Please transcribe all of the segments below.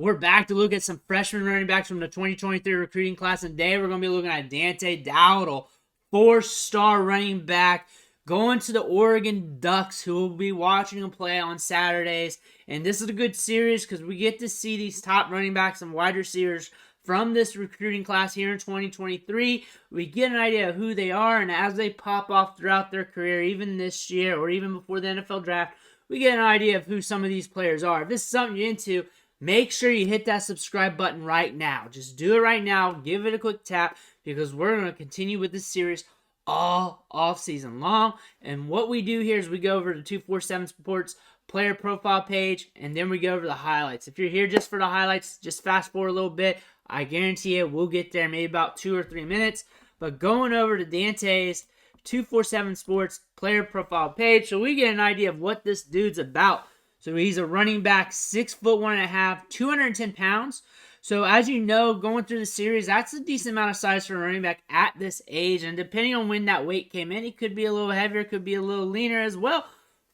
We're back to look at some freshman running backs from the 2023 recruiting class. And today we're going to be looking at Dante Dowdell, 4-star running back, going to the Oregon Ducks, who will be watching him play on Saturdays. And this is a good series because we get to see these top running backs and wide receivers from this recruiting class here in 2023. We get an idea of who they are, and as they pop off throughout their career, even this year or even before the NFL draft, we get an idea of who some of these players are. If this is something you're into, make sure you hit that subscribe button right now. Just do it right now. Give it a quick tap because we're going to continue with this series all off season long. And what we do here is we go over to 247 Sports player profile page, and then we go over the highlights. If you're here just for the highlights, just fast forward a little bit. I guarantee you we'll get there maybe about 2 or 3 minutes. But going over to Dante's 247 Sports player profile page, so we get an idea of what this dude's about. So he's a running back, 6'1.5", 210 pounds. So as you know, going through the series, that's a decent amount of size for a running back at this age. And depending on when that weight came in, he could be a little heavier, could be a little leaner as well.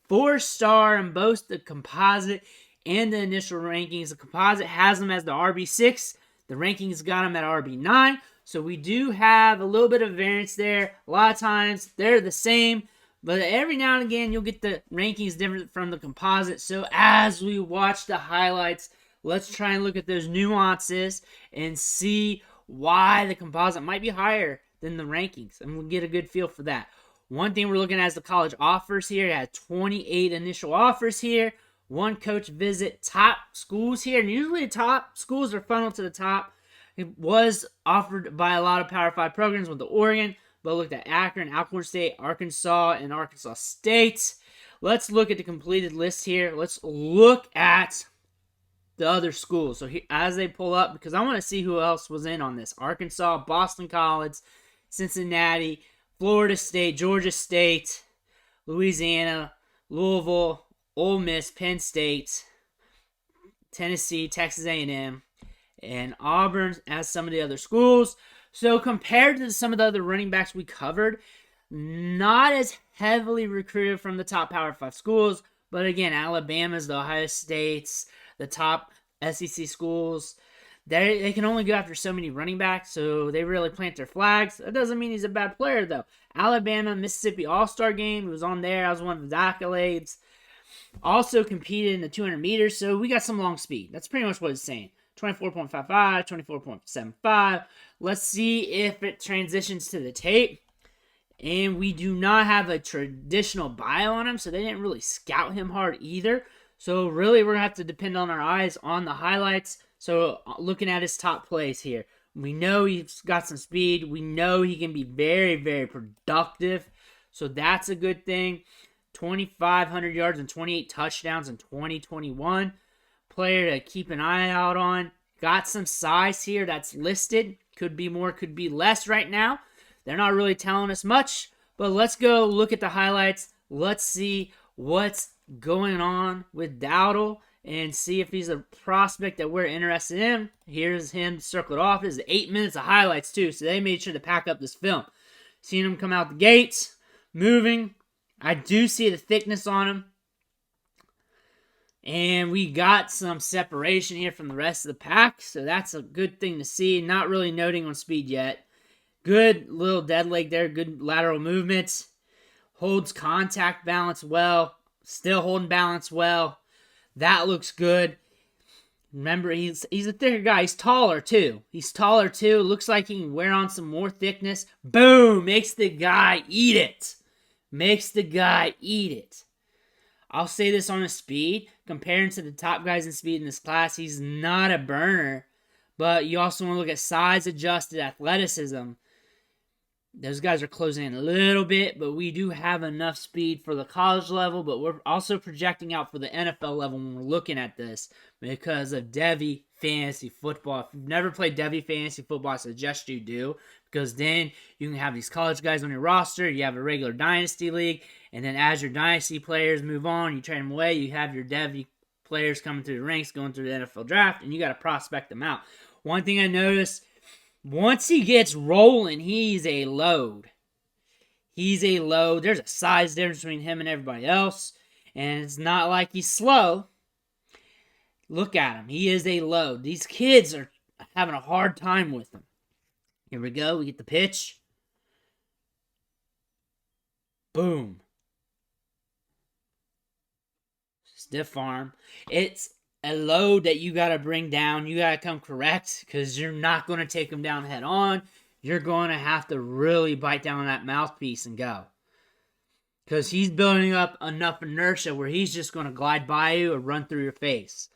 4-star in both the composite and the initial rankings. The composite has him as the RB6. The rankings got him at RB9. So we do have a little bit of variance there. A lot of times they're the same. But every now and again, you'll get the rankings different from the composite. So as we watch the highlights, let's try and look at those nuances and see why the composite might be higher than the rankings. And we'll get a good feel for that. One thing we're looking at is the college offers here. It had 28 initial offers here. One coach visit, top schools here. And usually top schools are funneled to the top. It was offered by a lot of Power 5 programs with the Oregon. But looked at Akron, Alcorn State, Arkansas, and Arkansas State. Let's look at the completed list here. Let's look at the other schools. So as they pull up, because I want to see who else was in on this. Arkansas, Boston College, Cincinnati, Florida State, Georgia State, Louisiana, Louisville, Ole Miss, Penn State, Tennessee, Texas A&M, and Auburn as some of the other schools. So compared to some of the other running backs we covered, not as heavily recruited from the top Power 5 schools. But again, Alabama's, the Ohio States, the top SEC schools, they can only go after so many running backs, so they really plant their flags. That doesn't mean he's a bad player, though. Alabama, Mississippi All-Star game, he was on there. I was one of his accolades. Also competed in the 200 meters, so we got some long speed. That's pretty much what it's saying. 24.55, 24.75. Let's see if it transitions to the tape. And we do not have a traditional bio on him, so they didn't really scout him hard either. So really, we're going to have to depend on our eyes on the highlights. So looking at his top plays here, we know he's got some speed. We know he can be very, very productive. So that's a good thing. 2,500 yards and 28 touchdowns in 2021. Player to keep an eye out on. Got some size here that's listed. Could be more, could be less right now. They're not really telling us much. But let's go look at the highlights. Let's see what's going on with Dowdell and see if he's a prospect that we're interested in. Here's him circled off. This is 8 minutes of highlights too, so they made sure to pack up this film. Seeing him come out the gates, moving. I do see the thickness on him. And we got some separation here from the rest of the pack, so that's a good thing to see. Not really noting on speed yet. Good little dead leg there, good lateral movements. Holds contact balance well. Still holding balance well. That looks good. Remember, he's a thicker guy. He's taller, too. Looks like he can wear on some more thickness. Boom! Makes the guy eat it. I'll say this on his speed. Comparing to the top guys in speed in this class, he's not a burner. But you also want to look at size-adjusted athleticism. Those guys are closing in a little bit, but we do have enough speed for the college level, but we're also projecting out for the NFL level when we're looking at this because of Devy Fantasy Football. If you've never played Devy Fantasy Football, I suggest you do, because then you can have these college guys on your roster, you have a regular dynasty league, and then as your dynasty players move on, you trade them away, you have your Devy players coming through the ranks, going through the NFL draft, and you got to prospect them out. One thing I noticed, once he gets rolling, he's a load. There's a size difference between him and everybody else. And it's not like he's slow. Look at him. He is a load. These kids are having a hard time with him. Here we go. We get the pitch. Boom. Stiff arm. It's a load that you got to bring down. You got to come correct because you're not going to take him down head on. You're going to have to really bite down on that mouthpiece and go. Because he's building up enough inertia where he's just going to glide by you or run through your face.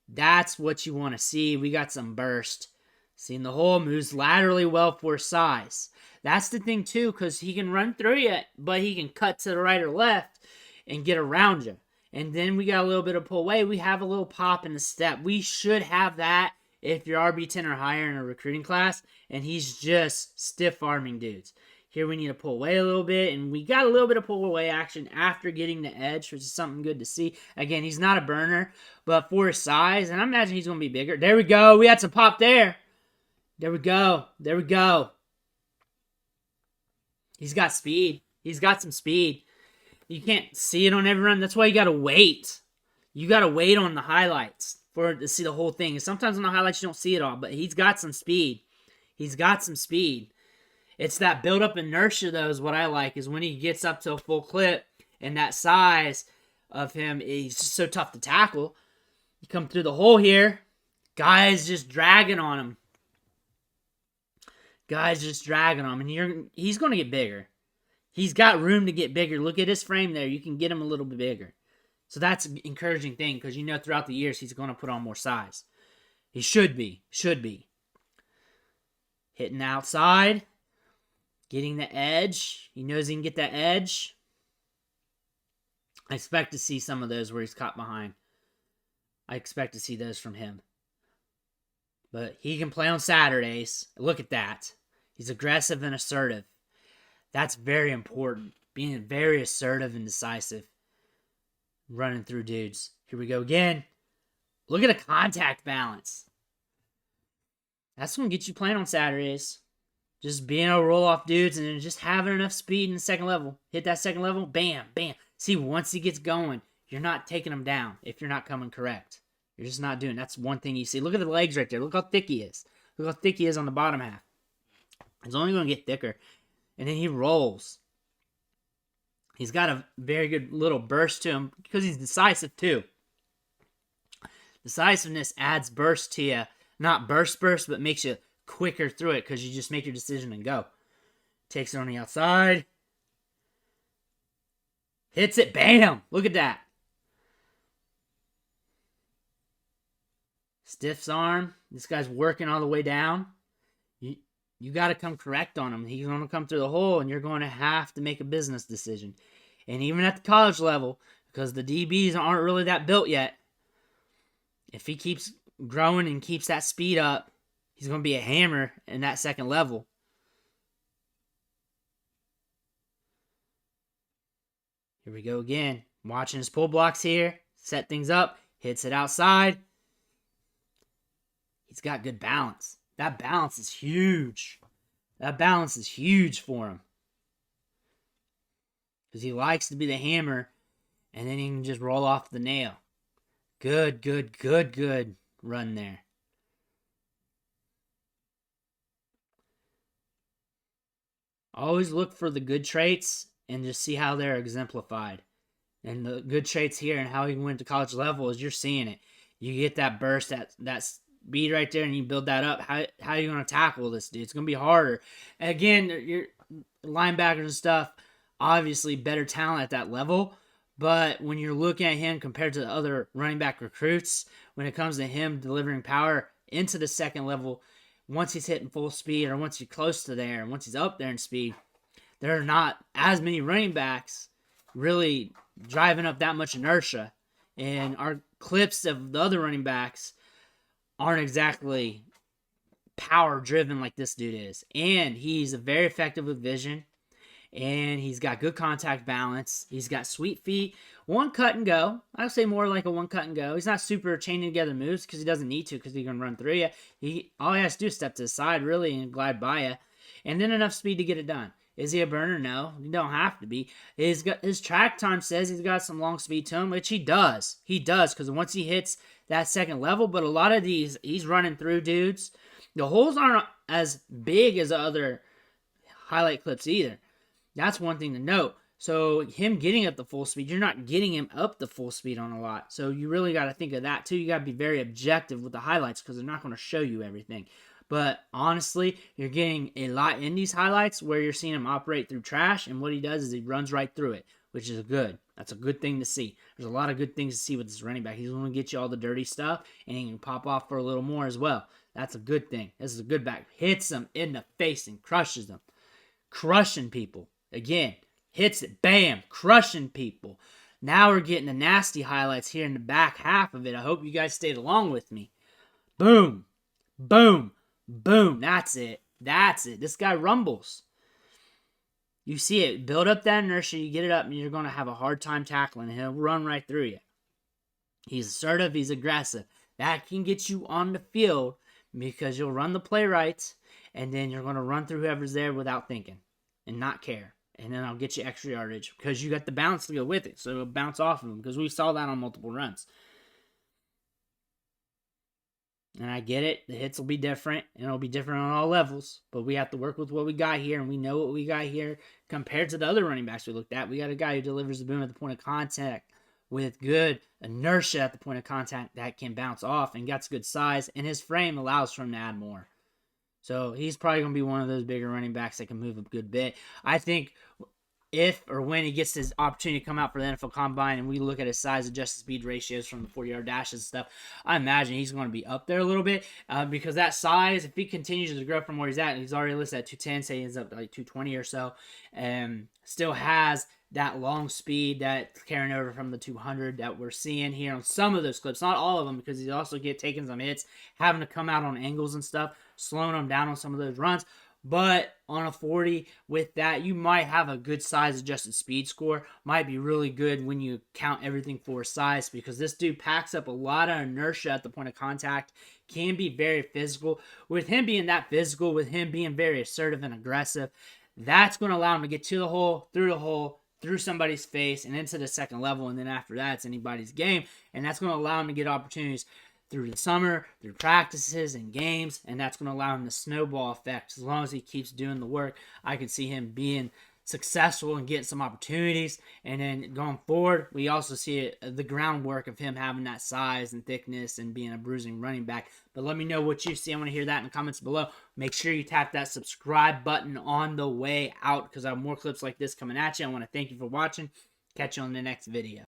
That's what you want to see. We got some burst. Seeing the hole, moves laterally well for size. That's the thing too, because he can run through you, but he can cut to the right or left and get around you. And then we got a little bit of pull away. We have a little pop in the step. We should have that if you're RB10 or higher in a recruiting class, and he's just stiff arming dudes. Here we need to pull away a little bit, and we got a little bit of pull away action after getting the edge, which is something good to see. Again, he's not a burner, but for his size, and I imagine he's going to be bigger. There we go. We had some pop there. There we go. There we go. He's got speed. He's got some speed. You can't see it on every run. That's why you got to wait. You got to wait on the highlights to see the whole thing. And sometimes on the highlights you don't see it all, but he's got some speed. He's got some speed. It's that build-up inertia, though, is what I like, is when he gets up to a full clip, and that size of him is just so tough to tackle. You come through the hole here, guys just dragging on him. Guys just dragging him, and he's going to get bigger. He's got room to get bigger. Look at his frame there. You can get him a little bit bigger. So that's an encouraging thing, because you know throughout the years he's going to put on more size. He should be. Should be. Hitting outside. Getting the edge. He knows he can get that edge. I expect to see some of those where he's caught behind. I expect to see those from him. But he can play on Saturdays. Look at that. He's aggressive and assertive. That's very important. Being very assertive and decisive. Running through dudes. Here we go again. Look at the contact balance. That's going to get you playing on Saturdays. Just being able to roll off dudes and then just having enough speed in the second level. Hit that second level, bam, bam. See, once he gets going, you're not taking him down if you're not coming correct. You're just not doing. That's one thing you see. Look at the legs right there. Look how thick he is. Look how thick he is on the bottom half. It's only going to get thicker. And then he rolls. He's got a very good little burst to him because he's decisive too. Decisiveness adds burst to you. Not burst, but makes you quicker through it because you just make your decision and go. Takes it on the outside. Hits it. Bam! Look at that. Stiff's arm. This guy's working all the way down. You got to come correct on him. He's going to come through the hole, and you're going to have to make a business decision. And even at the college level, because the DBs aren't really that built yet, if he keeps growing and keeps that speed up, he's going to be a hammer in that second level. Here we go again. Watching his pull blocks here. Set things up. Hits it outside. He's got good balance. That balance is huge. That balance is huge for him. Because he likes to be the hammer, and then he can just roll off the nail. Good run there. Always look for the good traits and just see how they're exemplified. And the good traits here and how he went to college level is you're seeing it. You get that burst, that speed right there, and you build that up. How are you going to tackle this dude? It's going to be harder. Again, your linebackers and stuff, obviously better talent at that level. But when you're looking at him compared to the other running back recruits, when it comes to him delivering power into the second level, once he's hitting full speed or once he's close to there, and once he's up there in speed, there are not as many running backs really driving up that much inertia. And our clips of the other running backs aren't exactly power driven like this dude is. And he's very effective with vision. And he's got good contact balance. He's got sweet feet. One cut and go. I would say more like a one cut and go. He's not super chaining together moves because he doesn't need to because he can run through you. All he has to do is step to the side really and glide by you. And then enough speed to get it done. Is he a burner? No. You don't have to be. His track time says he's got some long speed to him, which he does. He does because once he hits that second level, but a lot of these, he's running through dudes. The holes aren't as big as other highlight clips either. That's one thing to note. So him getting up the full speed, you're not getting him up the full speed on a lot. So you really got to think of that too. You got to be very objective with the highlights because they're not going to show you everything. But honestly, you're getting a lot in these highlights where you're seeing him operate through trash, and what he does is he runs right through it, which is good. That's a good thing to see. There's a lot of good things to see with this running back. He's going to get you all the dirty stuff, and he can pop off for a little more as well. That's a good thing. This is a good back. Hits them in the face and crushes them. Crushing people. Again, hits it. Bam. Crushing people. Now we're getting the nasty highlights here in the back half of it. I hope you guys stayed along with me. Boom. Boom. Boom. That's it. That's it. This guy rumbles. You see it. Build up that inertia. You get it up, and you're going to have a hard time tackling. He'll run right through you. He's assertive. He's aggressive. That can get you on the field because you'll run the play right, and then you're going to run through whoever's there without thinking and not care. And then I'll get you extra yardage because you got the bounce to go with it. So it'll bounce off of them because we saw that on multiple runs. And I get it. The hits will be different, and it'll be different on all levels. But we have to work with what we got here, and we know what we got here compared to the other running backs we looked at. We got a guy who delivers the boom at the point of contact with good inertia at the point of contact that can bounce off and got good size, and his frame allows for him to add more. So he's probably going to be one of those bigger running backs that can move a good bit. I think if or when he gets his opportunity to come out for the NFL Combine and we look at his size adjusted speed ratios from the 40-yard dashes and stuff, I imagine he's going to be up there a little bit because that size, if he continues to grow from where he's at, and he's already listed at 210, say he's up to like 220 or so, and still has that long speed that's carrying over from the 200 that we're seeing here on some of those clips. Not all of them because he's also taking some hits, having to come out on angles and stuff, slowing them down on some of those runs. But on a 40 with that, you might have a good size adjusted speed score. Might be really good when you count everything for size because this dude packs up a lot of inertia at the point of contact. Can be very physical. With him being that physical, with him being very assertive and aggressive, that's going to allow him to get to the hole, through somebody's face, and into the second level. And then after that, it's anybody's game. And that's going to allow him to get opportunities through the summer, through practices and games, and that's going to allow him the snowball effect. As long as he keeps doing the work, I can see him being successful and getting some opportunities. And then going forward, we also see the groundwork of him having that size and thickness and being a bruising running back. But let me know what you see. I want to hear that in the comments below. Make sure you tap that subscribe button on the way out because I have more clips like this coming at you. I want to thank you for watching. Catch you on the next video.